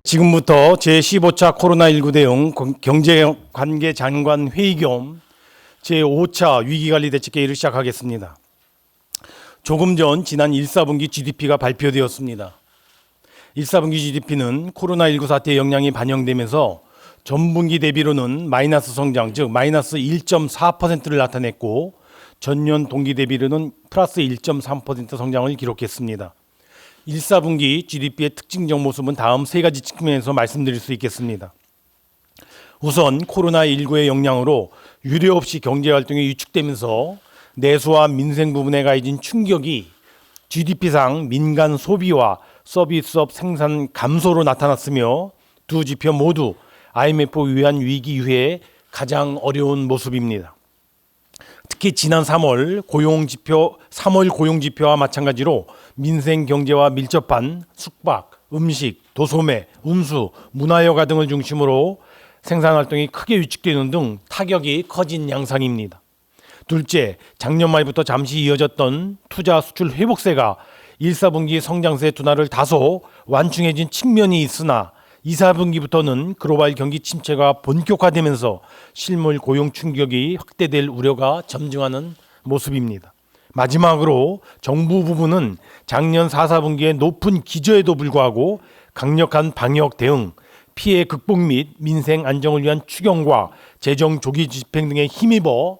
지금부터 제15차 코로나19 대응 경제관계장관 회의 겸 제5차 위기관리대책회의를 시작하겠습니다. 조금 전 지난 1사분기 GDP가 발표되었습니다. 1사분기 GDP는 코로나19 사태의 영향이 반영되면서 전분기 대비로는 마이너스 성장, 즉 마이너스 1.4%를 나타냈고 전년 동기 대비로는 플러스 1.3% 성장을 기록했습니다. 1사분기 GDP의 특징적 모습은 다음 세 가지 측면에서 말씀드릴 수 있겠습니다. 우선 코로나19의 영향으로 유례 없이 경제활동이 위축되면서 내수와 민생 부분에 가해진 충격이 GDP상 민간 소비와 서비스업 생산 감소로 나타났으며 두 지표 모두 IMF 위한 위기 이후에 가장 어려운 모습입니다. 특히 지난 3월 고용지표와 마찬가지로 민생 경제와 밀접한 숙박, 음식, 도소매, 운수, 문화여가 등을 중심으로 생산활동이 크게 위축되는 등 타격이 커진 양상입니다. 둘째, 작년 말부터 잠시 이어졌던 투자 수출 회복세가 1사분기 성장세 둔화를 다소 완충해진 측면이 있으나 2사분기부터는 글로벌 경기 침체가 본격화되면서 실물 고용 충격이 확대될 우려가 점증하는 모습입니다. 마지막으로 정부 부분은 작년 4사분기의 높은 기저에도 불구하고 강력한 방역 대응, 피해 극복 및 민생 안정을 위한 추경과 재정 조기 집행 등에 힘입어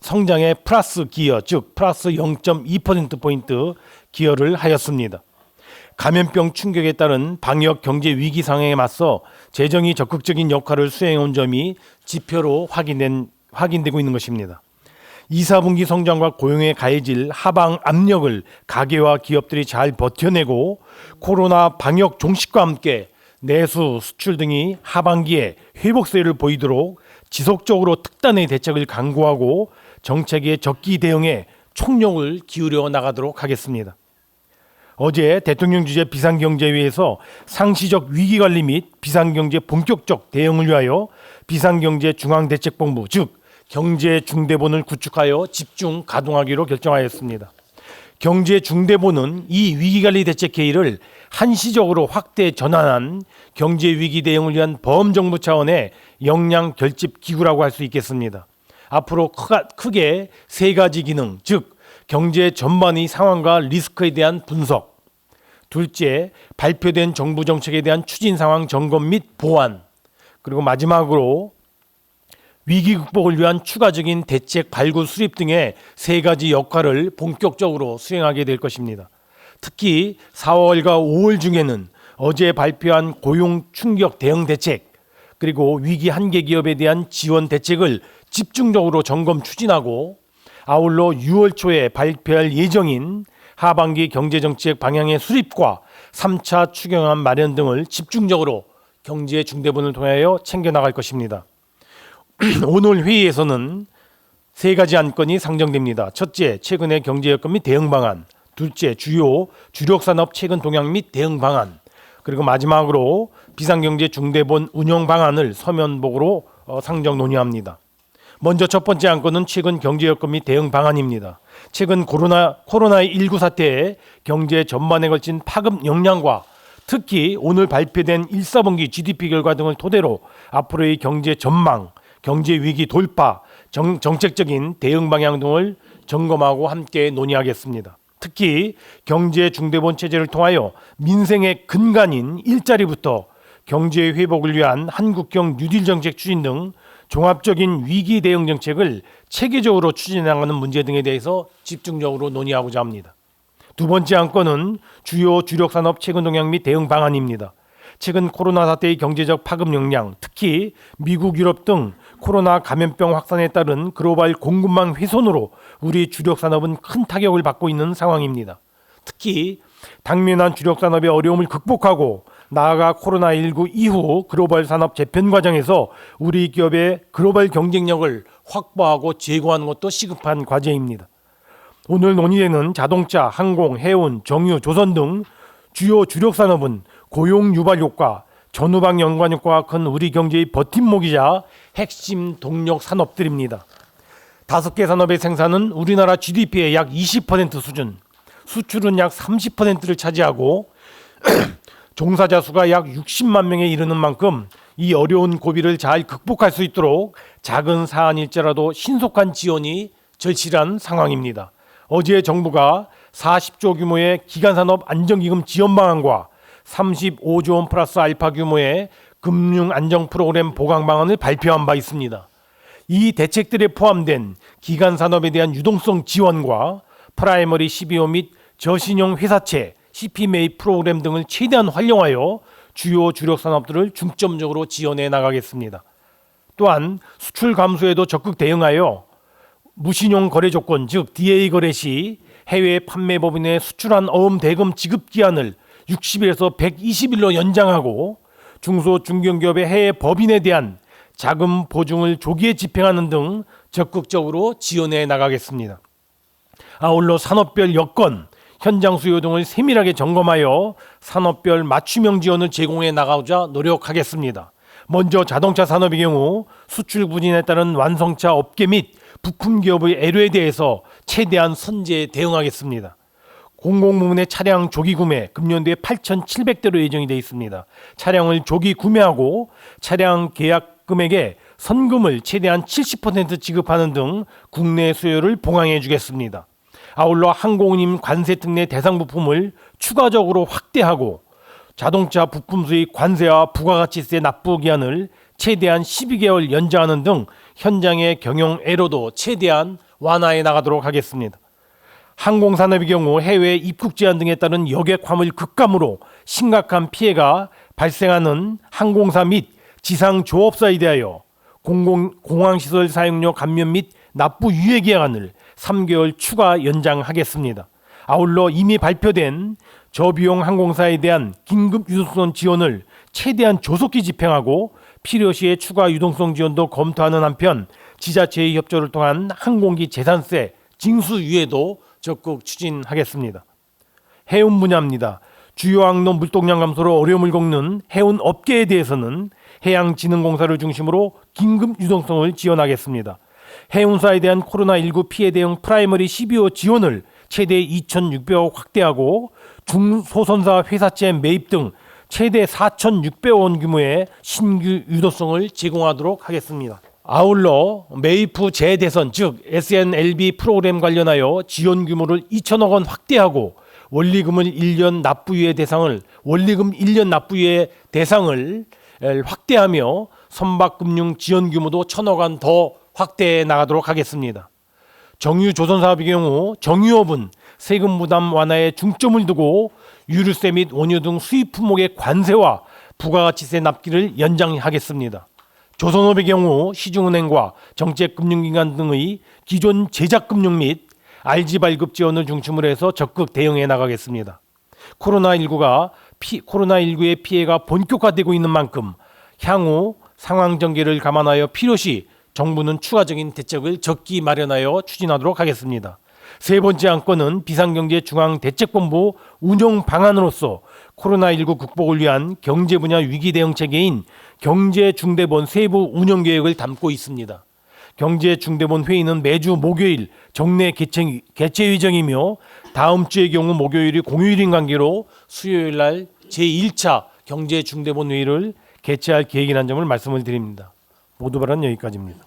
성장의 플러스 기여, 즉 플러스 0.2%포인트 기여를 하였습니다. 감염병 충격에 따른 방역 경제 위기 상황에 맞서 재정이 적극적인 역할을 수행한 점이 지표로 확인되고 있는 것입니다. 2사분기 성장과 고용에 가해질 하방 압력을 가계와 기업들이 잘 버텨내고 코로나 방역 종식과 함께 내수, 수출 등이 하반기에 회복세를 보이도록 지속적으로 특단의 대책을 강구하고 정책의 적기 대응에 총력을 기울여 나가도록 하겠습니다. 어제 대통령 주재 비상경제회의에서 상시적 위기관리 및 비상경제 본격적 대응을 위하여 비상경제 중앙대책본부, 즉 경제중대본을 구축하여 집중 가동하기로 결정하였습니다. 경제중대본은 이 위기관리 대책회의를 한시적으로 확대 전환한 경제위기 대응을 위한 범정부 차원의 역량 결집 기구라고 할 수 있겠습니다. 앞으로 크게 세 가지 기능, 즉 경제 전반의 상황과 리스크에 대한 분석, 둘째, 발표된 정부 정책에 대한 추진 상황 점검 및 보완, 그리고 마지막으로 위기 극복을 위한 추가적인 대책 발굴 수립 등의 세 가지 역할을 본격적으로 수행하게 될 것입니다. 특히 4월과 5월 중에는 어제 발표한 고용 충격 대응 대책, 그리고 위기 한계 기업에 대한 지원 대책을 집중적으로 점검 추진하고 아울러 6월 초에 발표할 예정인 하반기 경제정책 방향의 수립과 3차 추경안 마련 등을 집중적으로 경제중대본을 통하여 챙겨나갈 것입니다. 오늘 회의에서는 세 가지 안건이 상정됩니다. 첫째, 최근의 경제여건 및 대응 방안. 둘째, 주요 주력산업 최근 동향 및 대응 방안. 그리고 마지막으로 비상경제중대본 운영 방안을 서면복으로 상정 논의합니다. 먼저 첫 번째 안건은 최근 경제여건 및 대응 방안입니다. 최근 코로나19 사태에 경제 전반에 걸친 파급 역량과 특히 오늘 발표된 1사분기 GDP 결과 등을 토대로 앞으로의 경제 전망, 경제 위기 돌파, 정책적인 대응 방향 등을 점검하고 함께 논의하겠습니다. 특히 경제중대본 체제를 통하여 민생의 근간인 일자리부터 경제 회복을 위한 한국형 뉴딜 정책 추진 등 종합적인 위기 대응 정책을 체계적으로 추진해 나가는 문제 등에 대해서 집중적으로 논의하고자 합니다. 두 번째 안건은 주요 주력 산업 최근 동향 및 대응 방안입니다. 최근 코로나 사태의 경제적 파급 역량, 특히 미국, 유럽 등 코로나 감염병 확산에 따른 글로벌 공급망 훼손으로 우리 주력 산업은 큰 타격을 받고 있는 상황입니다. 특히 당면한 주력 산업의 어려움을 극복하고 나아가 코로나19 이후 글로벌 산업 재편 과정에서 우리 기업의 글로벌 경쟁력을 확보하고 제고하는 것도 시급한 과제입니다. 오늘 논의되는 자동차, 항공, 해운, 정유, 조선 등 주요 주력 산업은 고용 유발 효과, 전후방 연관 효과가 큰 우리 경제의 버팀목이자 핵심 동력 산업들입니다. 5개 산업의 생산은 우리나라 GDP의 약 20% 수준, 수출은 약 30%를 차지하고 종사자 수가 약 60만 명에 이르는 만큼 이 어려운 고비를 잘 극복할 수 있도록 작은 사안일지라도 신속한 지원이 절실한 상황입니다. 어제 정부가 40조 규모의 기간산업 안정기금 지원 방안과 35조 원 플러스 알파 규모의 금융 안정 프로그램 보강 방안을 발표한 바 있습니다. 이 대책들에 포함된 기간산업에 대한 유동성 지원과 프라이머리 CBO 및 저신용 회사채 CPMA 프로그램 등을 최대한 활용하여 주요 주력 산업들을 중점적으로 지원해 나가겠습니다. 또한 수출 감소에도 적극 대응하여 무신용 거래 조건 즉 DA 거래 시 해외 판매 법인의 수출한 어음 대금 지급 기한을 60일에서 120일로 연장하고 중소 중견기업의 해외 법인에 대한 자금 보증을 조기에 집행하는 등 적극적으로 지원해 나가겠습니다. 아울러 산업별 여건, 현장 수요 등을 세밀하게 점검하여 산업별 맞춤형 지원을 제공해 나가고자 노력하겠습니다. 먼저 자동차 산업의 경우 수출 부진에 따른 완성차 업계 및 부품 기업의 애로에 대해서 최대한 선제에 대응하겠습니다. 공공부문의 차량 조기 구매 금년도에 8,700대로 예정이 되어 있습니다. 차량을 조기 구매하고 차량 계약 금액에 선금을 최대한 70% 지급하는 등 국내 수요를 봉황해 주겠습니다. 아울러 항공임 관세 특례 대상 부품을 추가적으로 확대하고 자동차 부품 수입 관세와 부가가치세 납부 기한을 최대한 12개월 연장하는 등 현장의 경영 애로도 최대한 완화해 나가도록 하겠습니다. 항공산업의 경우 해외 입국 제한 등에 따른 여객 화물 급감으로 심각한 피해가 발생하는 항공사 및 지상 조업사에 대하여 공항시설 사용료 감면 및 납부 유예 기간을 3개월 추가 연장하겠습니다. 아울러 이미 발표된 저비용 항공사에 대한 긴급 유동성 지원을 최대한 조속히 집행하고 필요시에 추가 유동성 지원도 검토하는 한편 지자체의 협조를 통한 항공기 재산세 징수 유예도 적극 추진하겠습니다. 해운 분야입니다. 주요 항로 물동량 감소로 어려움을 겪는 해운 업계에 대해서는 해양진흥공사를 중심으로 긴급 유동성을 지원하겠습니다. 해운사에 대한 코로나19 피해 대응 프라이머리 CBO 지원을 최대 2,600억 확대하고 중소선사 회사채 매입 등 최대 4,600억 원 규모의 신규 유도성을 제공하도록 하겠습니다. 아울러 매입 후 재대선 즉 SNLB 프로그램 관련하여 지원 규모를 2,000억 원 확대하고 원리금 1년 납부유예 대상을 확대하며 선박금융 지원 규모도 1,000억 원 더 확대해 나가도록 하겠습니다. 정유조선사업의 경우 정유업은 세금 부담 완화에 중점을 두고 유류세 및 원유 등 수입 품목의 관세와 부가가치세 납기를 연장하겠습니다. 조선업의 경우 시중은행과 정책금융기관 등의 기존 제작금융 및 RG 발급 지원을 중심으로 해서 적극 대응해 나가겠습니다. 코로나19의 피해가 본격화되고 있는 만큼 향후 상황 전개를 감안하여 필요시 정부는 추가적인 대책을 적기 마련하여 추진하도록 하겠습니다. 세 번째 안건은 비상경제중앙대책본부 운영 방안으로서 코로나19 극복을 위한 경제 분야 위기 대응 체계인 경제중대본 세부 운영 계획을 담고 있습니다. 경제중대본 회의는 매주 목요일 정례 개최 예정이며 다음 주의 경우 목요일이 공휴일인 관계로 수요일 날 제1차 경제중대본 회의를 개최할 계획이라는 점을 말씀을 드립니다. 모두 발언 여기까지입니다.